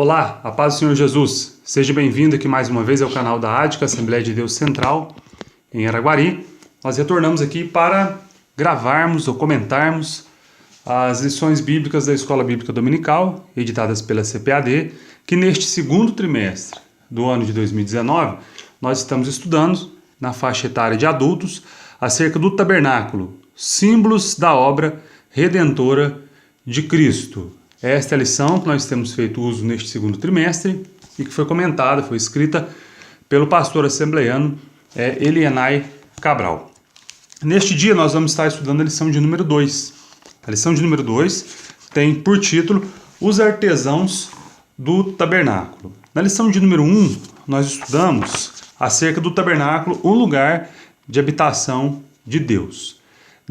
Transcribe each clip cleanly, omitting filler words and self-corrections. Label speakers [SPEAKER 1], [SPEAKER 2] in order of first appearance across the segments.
[SPEAKER 1] Olá, a paz do Senhor Jesus. Seja bem-vindo aqui mais uma vez ao canal da ADICA, Assembleia de Deus Central, em Araguari. Nós retornamos aqui para gravarmos ou comentarmos as lições bíblicas da Escola Bíblica Dominical, editadas pela CPAD, que neste segundo trimestre do ano de 2019, nós estamos estudando, na faixa etária de adultos, acerca do tabernáculo, símbolos da obra redentora de Cristo. Esta é a lição que nós temos feito uso neste segundo trimestre e que foi comentada, foi escrita pelo pastor assembleiano Elienay Cabral. Neste dia nós vamos estar estudando a lição de número 2. A lição de número 2 tem por título Os Artesãos do Tabernáculo. Na lição de número 1 nós estudamos acerca do tabernáculo, um lugar de habitação de Deus.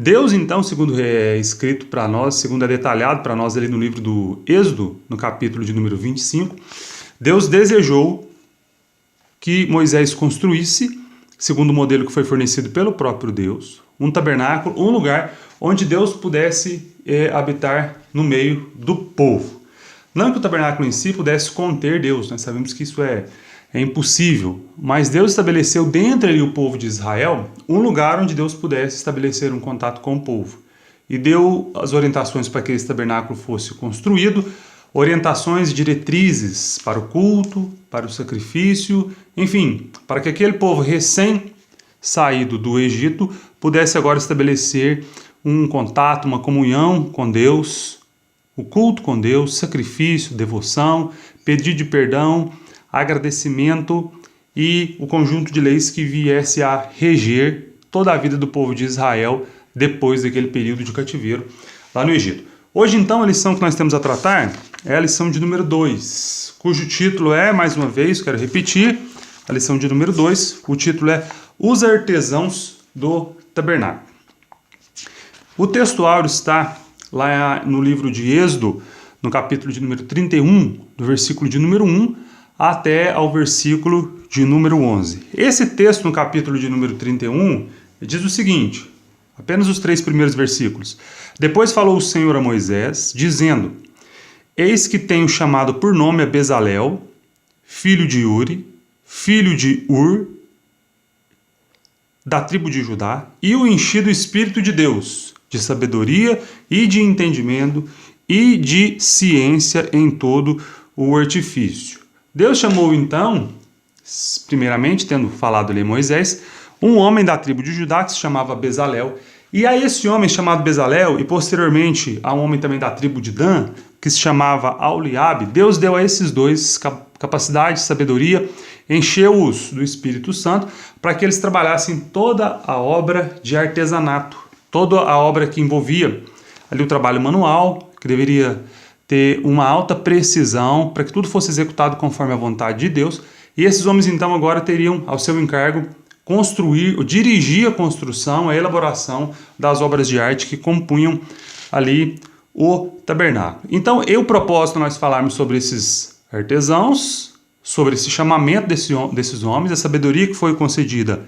[SPEAKER 1] Deus, então, segundo é escrito para nós, segundo é detalhado para nós ali no livro do Êxodo, no capítulo de número 25, Deus desejou que Moisés construísse, segundo o modelo que foi fornecido pelo próprio Deus, um tabernáculo, um lugar onde Deus pudesse habitar no meio do povo. Não que o tabernáculo em si pudesse conter Deus, nós sabemos que isso é impossível, mas Deus estabeleceu dentro ali o povo de Israel um lugar onde Deus pudesse estabelecer um contato com o povo. E deu as orientações para que esse tabernáculo fosse construído, orientações e diretrizes para o culto, para o sacrifício, enfim, para que aquele povo recém-saído do Egito pudesse agora estabelecer um contato, uma comunhão com Deus, o culto com Deus, sacrifício, devoção, pedido de perdão, agradecimento e o conjunto de leis que viesse a reger toda a vida do povo de Israel depois daquele período de cativeiro lá no Egito. Hoje, então, a lição que nós temos a tratar é a lição de número 2, cujo título é, mais uma vez, quero repetir, a lição de número 2, o título é Os Artesãos do Tabernáculo. O texto áureo está lá no livro de Êxodo, no capítulo de número 31, do versículo de número 1, até ao versículo de número 11. Esse texto, no capítulo de número 31, diz o seguinte, apenas os 3 primeiros versículos. Depois falou o Senhor a Moisés, dizendo, Eis que tenho chamado por nome a Bezalel, filho de Uri, filho de Ur, da tribo de Judá, e o enchi do Espírito de Deus, de sabedoria e de entendimento e de ciência em todo o artifício. Deus chamou então, primeiramente, tendo falado ali a Moisés, um homem da tribo de Judá que se chamava Bezalel. E a esse homem chamado Bezalel, e posteriormente a um homem também da tribo de Dan, que se chamava Aholiabe, Deus deu a esses dois capacidade, sabedoria, encheu-os do Espírito Santo para que eles trabalhassem toda a obra de artesanato, toda a obra que envolvia ali o trabalho manual, que deveria ter uma alta precisão para que tudo fosse executado conforme a vontade de Deus. E esses homens então agora teriam ao seu encargo construir, dirigir a construção, a elaboração das obras de arte que compunham ali o tabernáculo. Então, o propósito nós falarmos sobre esses artesãos, sobre esse chamamento desses homens, a sabedoria que foi concedida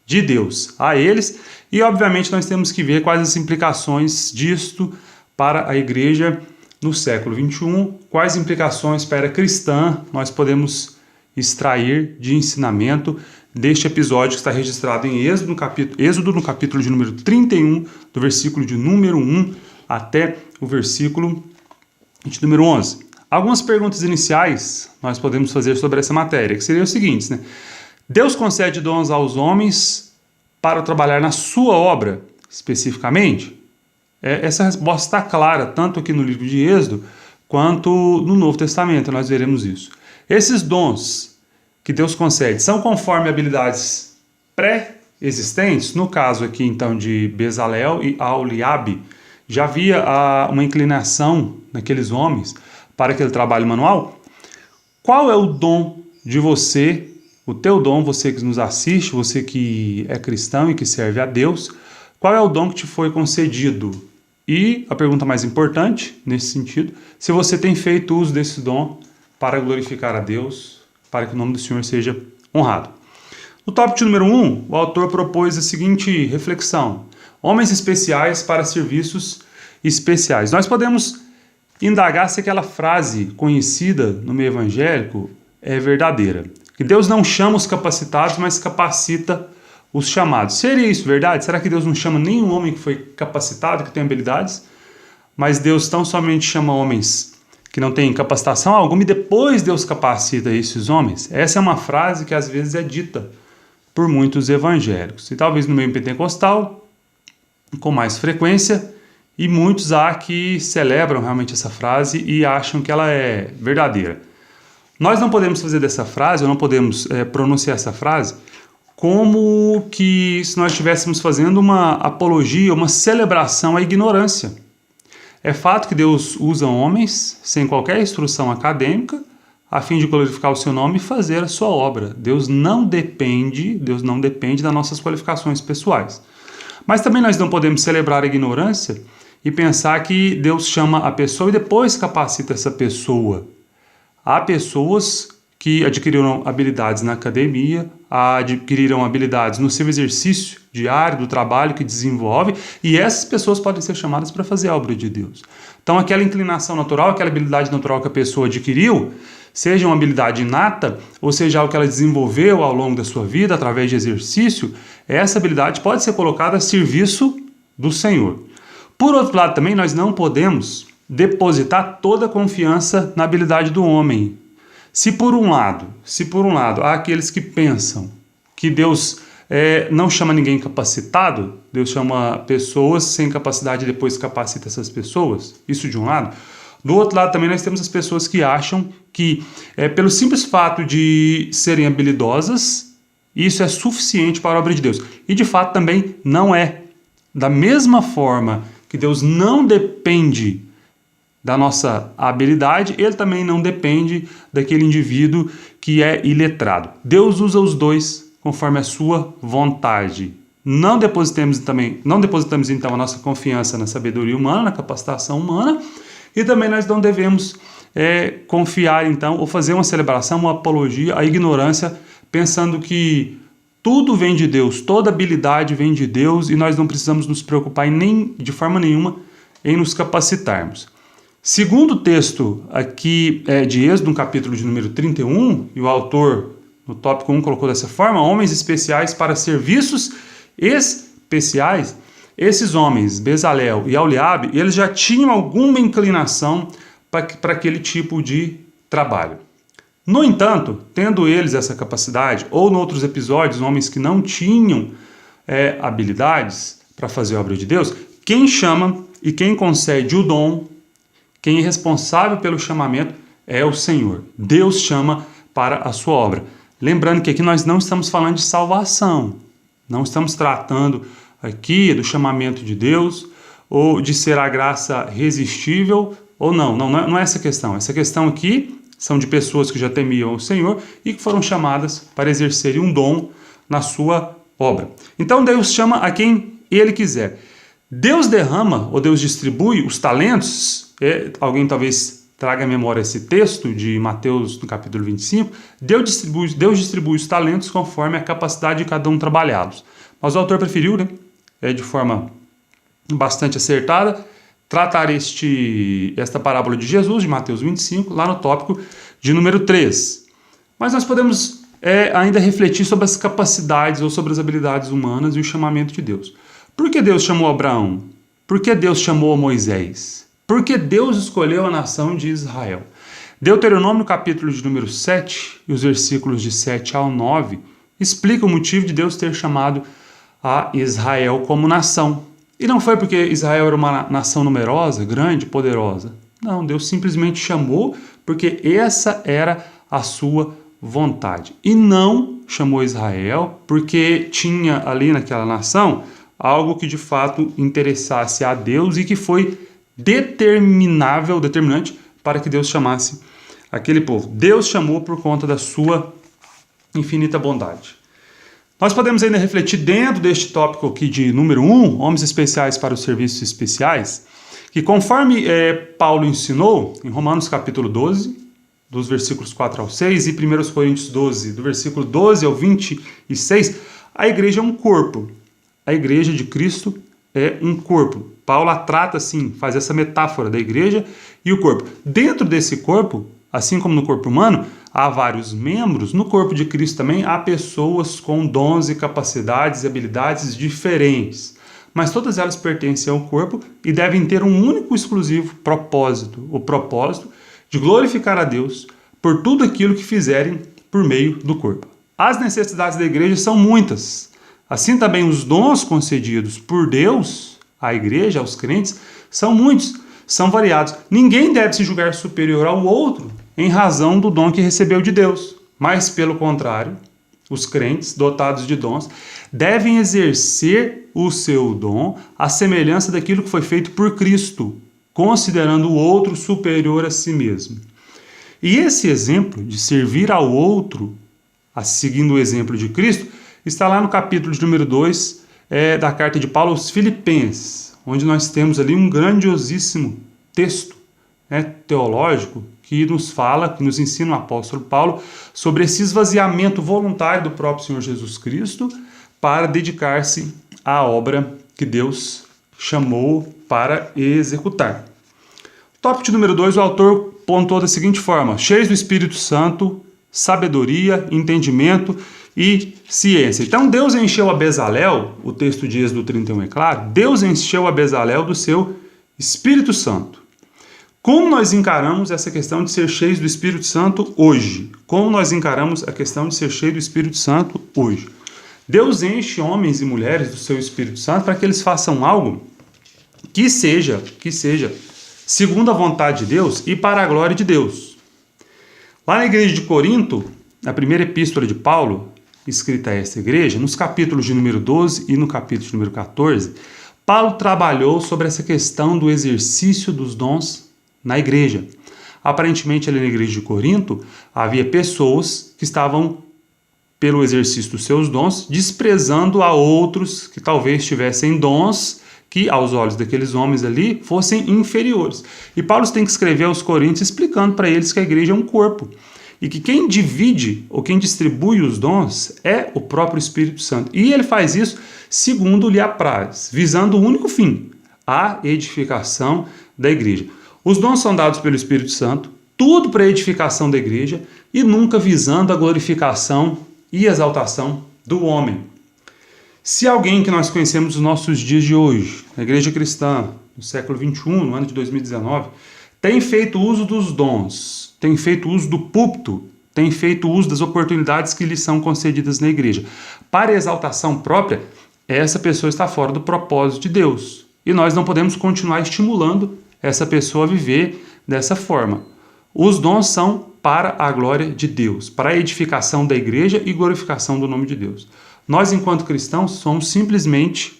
[SPEAKER 1] de Deus a eles, e obviamente nós temos que ver quais as implicações disto para a igreja no século XXI, quais implicações para a cristã nós podemos extrair de ensinamento deste episódio que está registrado em Êxodo no capítulo de número 31, do versículo de número 1 até o versículo de número 11. Algumas perguntas iniciais nós podemos fazer sobre essa matéria, que seriam os seguintes, né? Deus concede dons aos homens para trabalhar na sua obra, especificamente? Essa resposta está clara, tanto aqui no livro de Êxodo, quanto no Novo Testamento, nós veremos isso. Esses dons que Deus concede são conforme habilidades pré-existentes, no caso aqui então de Bezalel e Aholiabe, já havia uma inclinação naqueles homens para aquele trabalho manual. Qual é o dom de você, o teu dom, você que nos assiste, você que é cristão e que serve a Deus, qual é o dom que te foi concedido? E a pergunta mais importante, nesse sentido, se você tem feito uso desse dom para glorificar a Deus, para que o nome do Senhor seja honrado. No tópico número 1, o autor propôs a seguinte reflexão. Homens especiais para serviços especiais. Nós podemos indagar se aquela frase conhecida no meio evangélico é verdadeira. Que Deus não chama os capacitados, mas capacita os chamados. Seria isso verdade? Será que Deus não chama nenhum homem que foi capacitado, que tem habilidades? Mas Deus tão somente chama homens que não têm capacitação alguma e depois Deus capacita esses homens? Essa é uma frase que às vezes é dita por muitos evangélicos. E talvez no meio pentecostal, com mais frequência, e muitos há que celebram realmente essa frase e acham que ela é verdadeira. Nós não podemos fazer dessa frase, ou não podemos pronunciar essa frase, como que se nós estivéssemos fazendo uma apologia, uma celebração à ignorância. É fato que Deus usa homens sem qualquer instrução acadêmica a fim de glorificar o seu nome e fazer a sua obra. Deus não depende das nossas qualificações pessoais. Mas também nós não podemos celebrar a ignorância e pensar que Deus chama a pessoa e depois capacita essa pessoa. Há pessoas que adquiriram habilidades na academia, adquiriram habilidades no seu exercício diário, do trabalho que desenvolve, e essas pessoas podem ser chamadas para fazer a obra de Deus. Então aquela inclinação natural, aquela habilidade natural que a pessoa adquiriu, seja uma habilidade inata, ou seja algo que ela desenvolveu ao longo da sua vida, através de exercício, essa habilidade pode ser colocada a serviço do Senhor. Por outro lado também, nós não podemos depositar toda a confiança na habilidade do homem. Se por um lado há aqueles que pensam que Deus não chama ninguém capacitado, Deus chama pessoas sem capacidade e depois capacita essas pessoas, isso de um lado. Do outro lado também nós temos as pessoas que acham que pelo simples fato de serem habilidosas, isso é suficiente para a obra de Deus. E de fato também não é. Da mesma forma que Deus não depende da nossa habilidade, ele também não depende daquele indivíduo que é iletrado. Deus usa os dois conforme a sua vontade. Não depositamos então a nossa confiança na sabedoria humana, na capacitação humana, e também nós não devemos confiar então, ou fazer uma celebração, uma apologia à ignorância, pensando que tudo vem de Deus, toda habilidade vem de Deus e nós não precisamos nos preocupar de forma nenhuma em nos capacitarmos. Segundo o texto aqui de Êxodo, no capítulo de número 31, e o autor no tópico 1 colocou dessa forma, homens especiais para serviços especiais, esses homens, Bezalel e Aholiabe, eles já tinham alguma inclinação para aquele tipo de trabalho. No entanto, tendo eles essa capacidade, ou em outros episódios, homens que não tinham habilidades para fazer a obra de Deus, quem chama e quem concede o dom, quem é responsável pelo chamamento é o Senhor. Deus chama para a sua obra. Lembrando que aqui nós não estamos falando de salvação, não estamos tratando aqui do chamamento de Deus, ou de ser a graça resistível, ou não é essa questão. Essa questão aqui são de pessoas que já temiam o Senhor e que foram chamadas para exercerem um dom na sua obra. Então Deus chama a quem Ele quiser. Deus derrama ou Deus distribui os talentos. Alguém talvez traga à memória esse texto de Mateus no capítulo 25. Deus distribui os talentos conforme a capacidade de cada um trabalhá-los. Mas o autor preferiu, de forma bastante acertada, tratar esta parábola de Jesus, de Mateus 25, lá no tópico de número 3. Mas nós podemos ainda refletir sobre as capacidades ou sobre as habilidades humanas e o chamamento de Deus. Por que Deus chamou Abraão? Por que Deus chamou Moisés? Por que Deus escolheu a nação de Israel? Deuteronômio, no capítulo de número 7, e os versículos de 7 ao 9, explica o motivo de Deus ter chamado a Israel como nação. E não foi porque Israel era uma nação numerosa, grande, poderosa. Não, Deus simplesmente chamou porque essa era a sua vontade. E não chamou Israel porque tinha ali naquela nação algo que de fato interessasse a Deus e que foi determinante para que Deus chamasse aquele povo. Deus chamou por conta da sua infinita bondade. Nós podemos ainda refletir dentro deste tópico aqui de número 1, homens especiais para os serviços especiais, que conforme Paulo ensinou em Romanos capítulo 12, dos versículos 4 ao 6, e 1 Coríntios 12, do versículo 12 ao 26, a igreja é um corpo. A igreja de Cristo é um corpo. Paulo a trata assim, faz essa metáfora da igreja e o corpo. Dentro desse corpo, assim como no corpo humano, há vários membros, no corpo de Cristo também há pessoas com dons e capacidades e habilidades diferentes. Mas todas elas pertencem ao corpo e devem ter um único e exclusivo propósito, o propósito de glorificar a Deus por tudo aquilo que fizerem por meio do corpo. As necessidades da igreja são muitas. Assim também os dons concedidos por Deus à igreja, aos crentes, são muitos, são variados. Ninguém deve se julgar superior ao outro em razão do dom que recebeu de Deus. Mas, pelo contrário, os crentes dotados de dons devem exercer o seu dom à semelhança daquilo que foi feito por Cristo, considerando o outro superior a si mesmo. E esse exemplo de servir ao outro, seguindo o exemplo de Cristo, está lá no capítulo de número 2 da carta de Paulo aos Filipenses, onde nós temos ali um grandiosíssimo texto teológico que nos fala, que nos ensina o apóstolo Paulo sobre esse esvaziamento voluntário do próprio Senhor Jesus Cristo para dedicar-se à obra que Deus chamou para executar. Tópico número 2, o autor pontuou da seguinte forma: cheios do Espírito Santo, sabedoria, entendimento e ciência. Então Deus encheu a Bezalel, o texto de Êxodo 31 é claro, Deus encheu a Bezalel do seu Espírito Santo. Como nós encaramos essa questão de ser cheios do Espírito Santo hoje? Como nós encaramos a questão de ser cheio do Espírito Santo hoje? Deus enche homens e mulheres do seu Espírito Santo para que eles façam algo que seja segundo a vontade de Deus e para a glória de Deus. Lá na igreja de Corinto, na primeira epístola de Paulo, escrita a esta igreja, nos capítulos de número 12 e no capítulo de número 14, Paulo trabalhou sobre essa questão do exercício dos dons na igreja. Aparentemente, ali na igreja de Corinto, havia pessoas que estavam, pelo exercício dos seus dons, desprezando a outros que talvez tivessem dons que, aos olhos daqueles homens ali, fossem inferiores. E Paulo tem que escrever aos Coríntios explicando para eles que a igreja é um corpo e que quem divide ou quem distribui os dons é o próprio Espírito Santo. E ele faz isso segundo lhe apraz, visando o único fim, a edificação da igreja. Os dons são dados pelo Espírito Santo, tudo para a edificação da igreja e nunca visando a glorificação e exaltação do homem. Se alguém que nós conhecemos nos nossos dias de hoje, na igreja cristã, no século XXI, no ano de 2019, tem feito uso dos dons, tem feito uso do púlpito, tem feito uso das oportunidades que lhe são concedidas na igreja, para exaltação própria, essa pessoa está fora do propósito de Deus. E nós não podemos continuar estimulando essa pessoa a viver dessa forma. Os dons são para a glória de Deus, para a edificação da igreja e glorificação do nome de Deus. Nós, enquanto cristãos, somos simplesmente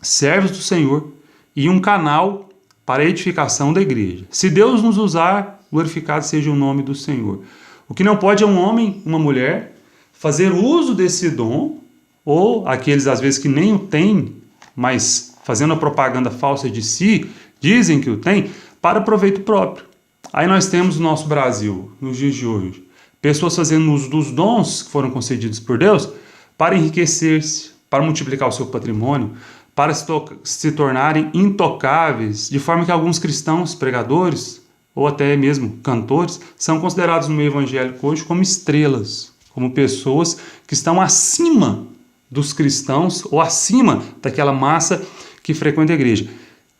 [SPEAKER 1] servos do Senhor e um canal para a edificação da igreja. Se Deus nos usar, glorificado seja o nome do Senhor. O que não pode é um homem, uma mulher, fazer uso desse dom, ou aqueles às vezes que nem o têm, mas fazendo a propaganda falsa de si, dizem que o têm, para proveito próprio. Aí nós temos no nosso Brasil, nos dias de hoje, pessoas fazendo uso dos dons que foram concedidos por Deus para enriquecer-se, para multiplicar o seu patrimônio, para se tornarem intocáveis, de forma que alguns cristãos, pregadores, ou até mesmo cantores, são considerados no meio evangélico hoje como estrelas, como pessoas que estão acima dos cristãos ou acima daquela massa que frequenta a igreja.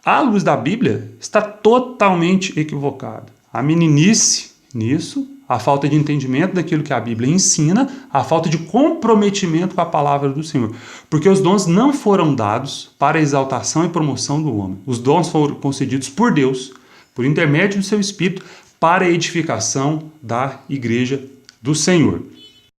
[SPEAKER 1] À luz da Bíblia, está totalmente equivocado. A meninice nisso, a falta de entendimento daquilo que a Bíblia ensina, a falta de comprometimento com a palavra do Senhor. Porque os dons não foram dados para a exaltação e promoção do homem. Os dons foram concedidos por Deus, por intermédio do seu Espírito, para a edificação da igreja do Senhor.